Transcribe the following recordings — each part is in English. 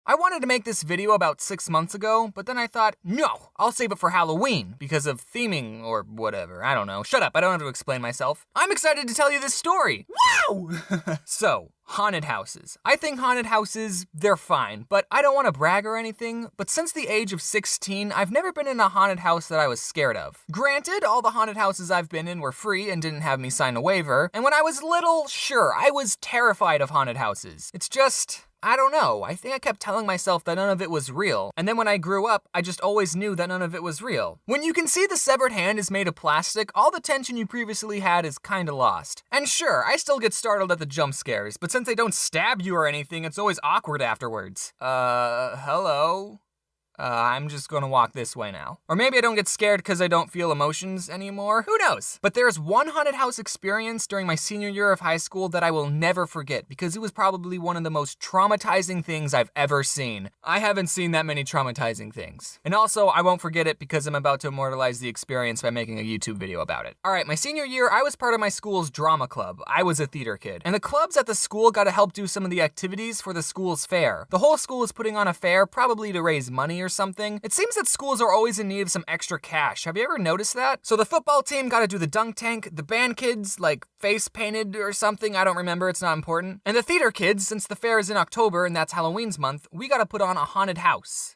I wanted to make this video about 6 months ago, but then I thought, no, I'll save it for Halloween because of theming or whatever. I don't know. Shut up, I don't have to explain myself. I'm excited to tell you this story. Wow! So, haunted houses. I think haunted houses, they're fine, but I don't want to brag or anything, but since the age of 16, I've never been in a haunted house that I was scared of. Granted, all the haunted houses I've been in were free and didn't have me sign a waiver, and when I was little, sure, I was terrified of haunted houses. It's just, I don't know, I think I kept telling myself that none of it was real, and then when I grew up, I just always knew that none of it was real. When you can see the severed hand is made of plastic, all the tension you previously had is kinda lost. And sure, I still get startled at the jump scares, but since they don't stab you or anything, it's always awkward afterwards. Hello? I'm just gonna walk this way now. Or maybe I don't get scared because I don't feel emotions anymore. Who knows? But there's one haunted house experience during my senior year of high school that I will never forget because it was probably one of the most traumatizing things I've ever seen. I haven't seen that many traumatizing things. And also, I won't forget it because I'm about to immortalize the experience by making a YouTube video about it. Alright, my senior year, I was part of my school's drama club. I was a theater kid. And the clubs at the school got to help do some of the activities for the school's fair. The whole school is putting on a fair, probably to raise money or something. It seems that schools are always in need of some extra cash. Have you ever noticed that? So the football team got to do the dunk tank, the band kids, like, face painted or something, I don't remember, it's not important. And the theater kids, since the fair is in October and that's Halloween's month, we got to put on a haunted house.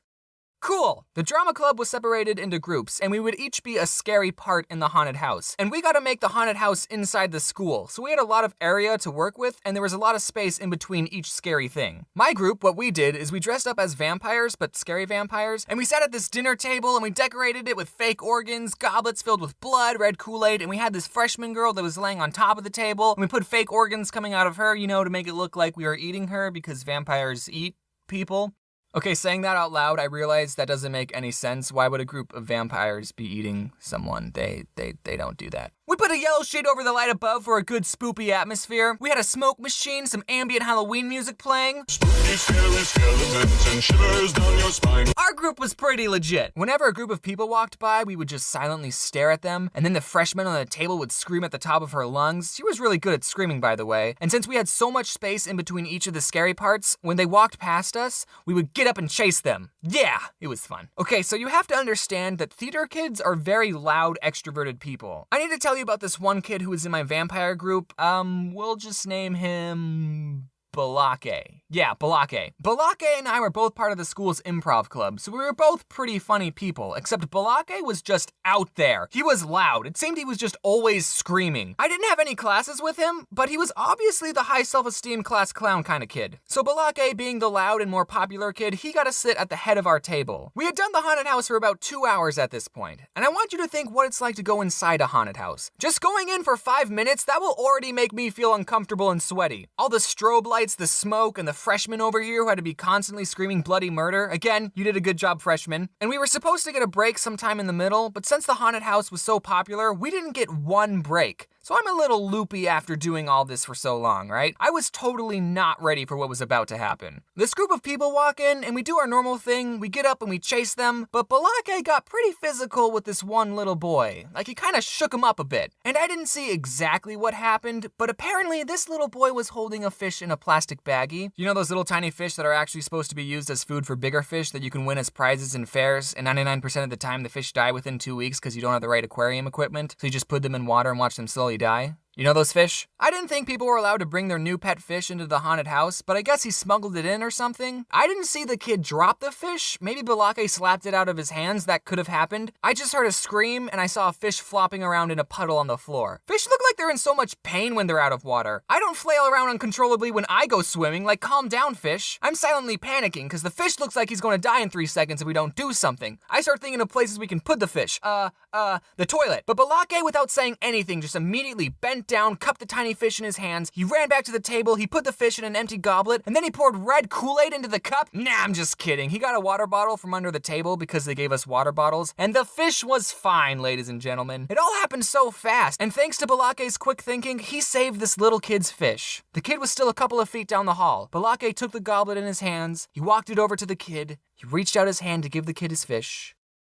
Cool! The drama club was separated into groups, and we would each be a scary part in the haunted house. And we got to make the haunted house inside the school, so we had a lot of area to work with, and there was a lot of space in between each scary thing. My group, what we did is we dressed up as vampires, but scary vampires, and we sat at this dinner table and we decorated it with fake organs, goblets filled with blood, red Kool-Aid, and we had this freshman girl that was laying on top of the table, and we put fake organs coming out of her, you know, to make it look like we were eating her because vampires eat people. Okay, saying that out loud, I realize that doesn't make any sense. Why would a group of vampires be eating someone? They don't do that. We put a yellow shade over the light above for a good spoopy atmosphere. We had a smoke machine, some ambient Halloween music playing. Spooky, scary skeletons and shivers down your spine. Our group was pretty legit. Whenever a group of people walked by, we would just silently stare at them, and then the freshman on the table would scream at the top of her lungs. She was really good at screaming, by the way. And since we had so much space in between each of the scary parts, when they walked past us, we would get up and chase them. Yeah, it was fun. Okay, so you have to understand that theater kids are very loud, extroverted people. I need to tell you about this one kid who was in my vampire group. We'll just name him Balake. Yeah, Balake. Balake and I were both part of the school's improv club, so we were both pretty funny people, except Balake was just out there. He was loud. It seemed he was just always screaming. I didn't have any classes with him, but he was obviously the high self-esteem class clown kind of kid. So Balake, being the loud and more popular kid, he got to sit at the head of our table. We had done the haunted house for about 2 hours at this point, and I want you to think what it's like to go inside a haunted house. Just going in for 5 minutes, that will already make me feel uncomfortable and sweaty. All the strobe lights, the smoke, and the freshman over here who had to be constantly screaming bloody murder. Again, you did a good job, freshman. And we were supposed to get a break sometime in the middle, but since the haunted house was so popular, we didn't get one break. So I'm a little loopy after doing all this for so long, right? I was totally not ready for what was about to happen. This group of people walk in and we do our normal thing. We get up and we chase them, but Balake got pretty physical with this one little boy. Like he kind of shook him up a bit. And I didn't see exactly what happened, but apparently this little boy was holding a fish in a plastic baggie. You know those little tiny fish that are actually supposed to be used as food for bigger fish that you can win as prizes in fairs, and 99% of the time the fish die within 2 weeks because you don't have the right aquarium equipment, so you just put them in water and watch them slowly die? You know those fish? I didn't think people were allowed to bring their new pet fish into the haunted house, but I guess he smuggled it in or something. I didn't see the kid drop the fish. Maybe Balake slapped it out of his hands. That could have happened. I just heard a scream and I saw a fish flopping around in a puddle on the floor. Fish look like they're in so much pain when they're out of water. I don't flail around uncontrollably when I go swimming. Like, calm down, fish. I'm silently panicking because the fish looks like he's going to die in 3 seconds if we don't do something. I start thinking of places we can put the fish. The toilet. But Balake, without saying anything, just immediately bent down, cupped the tiny fish in his hands. He ran back to the table, he put the fish in an empty goblet, and then he poured red Kool-Aid into the cup. Nah, I'm just kidding. He got a water bottle from under the table because they gave us water bottles, and the fish was fine, ladies and gentlemen. It all happened so fast, and thanks to Balake's quick thinking, he saved this little kid's fish. The kid was still a couple of feet down the hall. Balake took the goblet in his hands, he walked it over to the kid, he reached out his hand to give the kid his fish,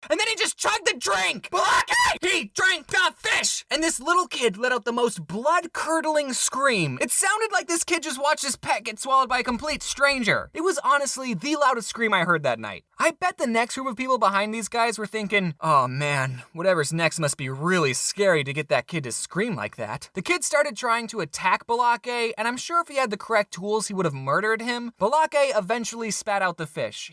And then he just chugged the drink! Balake! He drank the fish! And this little kid let out the most blood-curdling scream. It sounded like this kid just watched his pet get swallowed by a complete stranger. It was honestly the loudest scream I heard that night. I bet the next group of people behind these guys were thinking, oh man, whatever's next must be really scary to get that kid to scream like that. The kid started trying to attack Balake, and I'm sure if he had the correct tools, he would have murdered him. Balake eventually spat out the fish.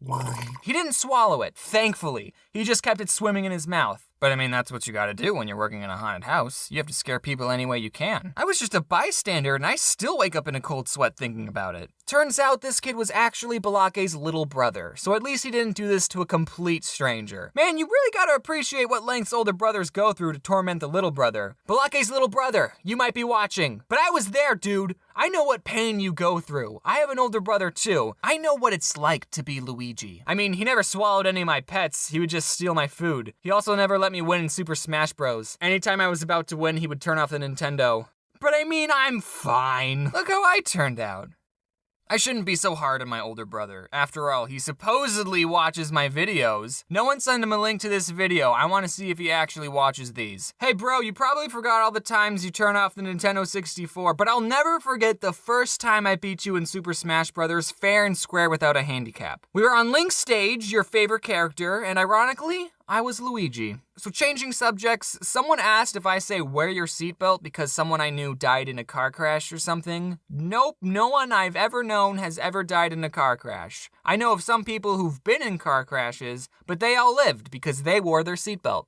He didn't swallow it, thankfully. He just kept it swimming in his mouth. But I mean, that's what you gotta do when you're working in a haunted house. You have to scare people any way you can. I was just a bystander and I still wake up in a cold sweat thinking about it. Turns out this kid was actually Balake's little brother, so at least he didn't do this to a complete stranger. Man, you really gotta appreciate what lengths older brothers go through to torment the little brother. Balake's little brother, you might be watching, but I was there, dude. I know what pain you go through. I have an older brother too. I know what it's like to be Luigi. I mean, he never swallowed any of my pets. He would just steal my food. He also never let me win in Super Smash Bros. Anytime I was about to win, he would turn off the Nintendo. But I mean, I'm fine. Look how I turned out. I shouldn't be so hard on my older brother. After all, he supposedly watches my videos. No one send him a link to this video. I want to see if he actually watches these. Hey bro, you probably forgot all the times you turn off the Nintendo 64, but I'll never forget the first time I beat you in Super Smash Bros. Fair and square without a handicap. We were on Link's stage, your favorite character, and ironically, I was Luigi. So changing subjects, someone asked if I say wear your seatbelt because someone I knew died in a car crash or something. Nope, no one I've ever known has ever died in a car crash. I know of some people who've been in car crashes, but they all lived because they wore their seatbelt.